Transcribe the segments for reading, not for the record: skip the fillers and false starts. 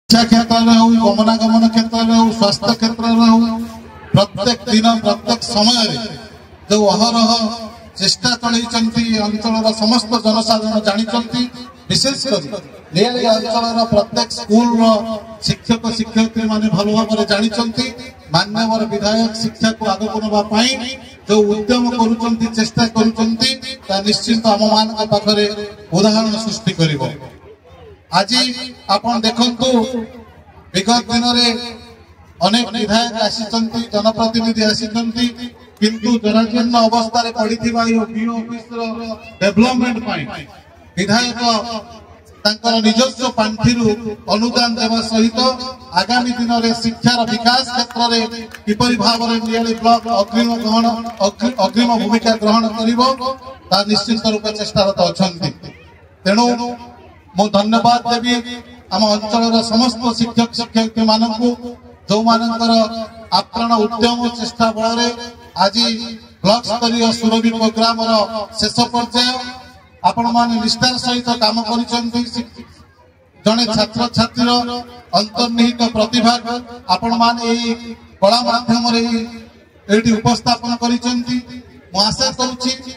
शिक्षा क्षेत्र में हो गमनागमन क्षेत्र में हो स्वास्थ्य क्षेत्र में हो प्रत्येक दिन प्रत्येक समय जो अहरह चेष्टा चलती अंचल समस्त जनसाधारण जानते विशेषकर अंचल प्रत्येक स्कूल शिक्षक शिक्षयित्री माने भल भाव जानते मान्यवर विधायक शिक्षा को आग नापी जो उद्यम कर चेष्टा कर निश्चित आम मान पाखे उदाहरण सृष्टि कर आज आपण देखंतु विगत दिन में अनेक विधायक आसी जनप्रतिनिधि आसी किंतु जराजीर्ण अवस्था पड़ी बीओ ऑफिस डेवलपमेंट विधायक निजस्व पांठि अनुदान देवा सहित आगामी दिन में शिक्षार विकास क्षेत्र में किपरि भाव में नियाली ब्लॉक अग्रिम भूमिका ग्रहण कर निश्चित रूप चेष्टारत अच्छा तेणु मु धन्यवाद देवी आम अंचल समस्त शिक्षक शिक्षयित्री मानक जो मानकर आप्राण उद्यम चेष्टा बल आज ब्लॉक स्तरीय सुरभि प्रोग्राम शेष पर्याय आपण माने निष्ठार सहित काम करिसेंती जने छात्र छात्री अंतर्निहित प्रतिभा आपण माने कला माध्यम रे एटी उपस्थापन करिसेंती मु आशा करूची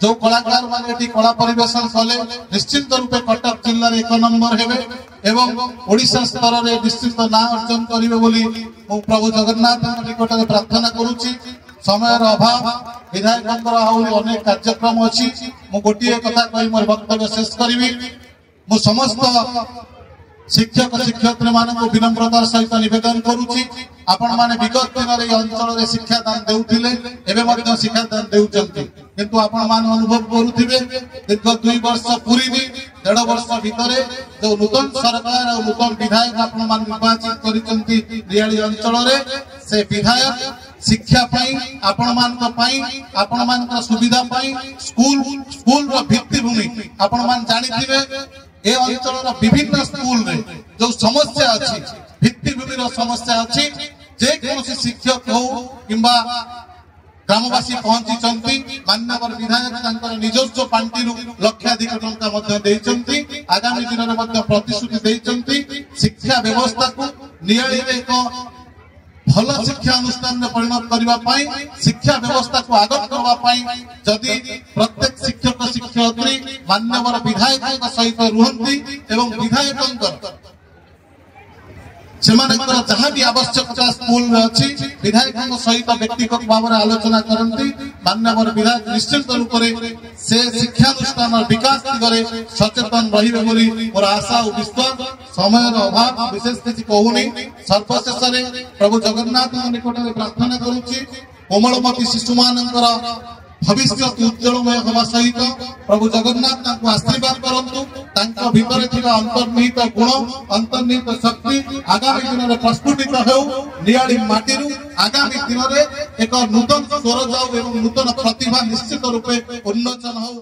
जो कलाकार माने कला परिवेशन कले निश्चित रूपे कटक जिल्ला रे 1 नंबर हेबे एवं ओडिशा स्तर रे निश्चित ना अर्जन करिवे बोली मु प्रभु जगन्नाथ निकट में प्रार्थना करूची समय अभाव विधायक अनेक कार्यक्रम अच्छी मु गोटे कथा कही मोर वक्तव्य शेष करी मु समस्त शिक्षक शिक्षयित्री मानक विनम्रतार सहित निवेदन करुच्ची आपण माने विगत दिन में अंचल में शिक्षादान देउथिले एबे मध्ये शिक्षादान देउचंती किंतु आपण मान अनुभव करुथिबे दीर्घ 2 वर्ष पूरी 1.5 वर्ष भितर जो नूतन सरकार और नूतन विधायक आपण मान निर्वाचित करिसंती रियाली अंचल में से विधायक शिक्षा आपण मान सुविधा स्कूल भित्तिभूमि आपण मान जानिथिबे ए अंचल विभिन्न स्कूल रे जो समस्या अच्छी भित्तिभूमि समस्या अच्छी जे कोनोसी शिक्षक हो किंबा ग्रामवासी पहुंची मान्यवर विधायक निजस्व पांठि लक्षाधिक टंका आगामी दिन में प्रतिश्रुति देइचंती शिक्षा व्यवस्था को नियाली एक भल शिक्षा अनुष्ठान में परिणत करने शिक्षा व्यवस्था को आगत करने जदि प्रत्येक शिक्षक शिक्षयित्री मान्यवर विधायक सहित रुहंती एवं विधायक जहाँ भी आवश्यकता स्कूल में अच्छी विधायक सहित व्यक्तिगत भाव में आलोचना करती मान्यवर विधायक निश्चित रूप से शिक्षानुष्ठान विकास दिगरे सचेतन रही मोर आशा और विश्वास समय अभाव विशेष किसी कहूनी सर्वशेष प्रभु जगन्नाथ निकट में प्रार्थना करुच्ची कोमलमती शिशु मानकर भविष्य उज्जवलमय होगा सहित प्रभु जगन्नाथ आशीर्वाद करंतु भीतर थिबा अंतर्निहित गुण अंतर्निहित शक्ति आगामी दिन में प्रस्फुटित हो नियाली माटीरू आगामी दिन में एक नूतन स्वर जाऊ एवं नूतन प्रतिभा निश्चित रूपे उन्मोचन हो।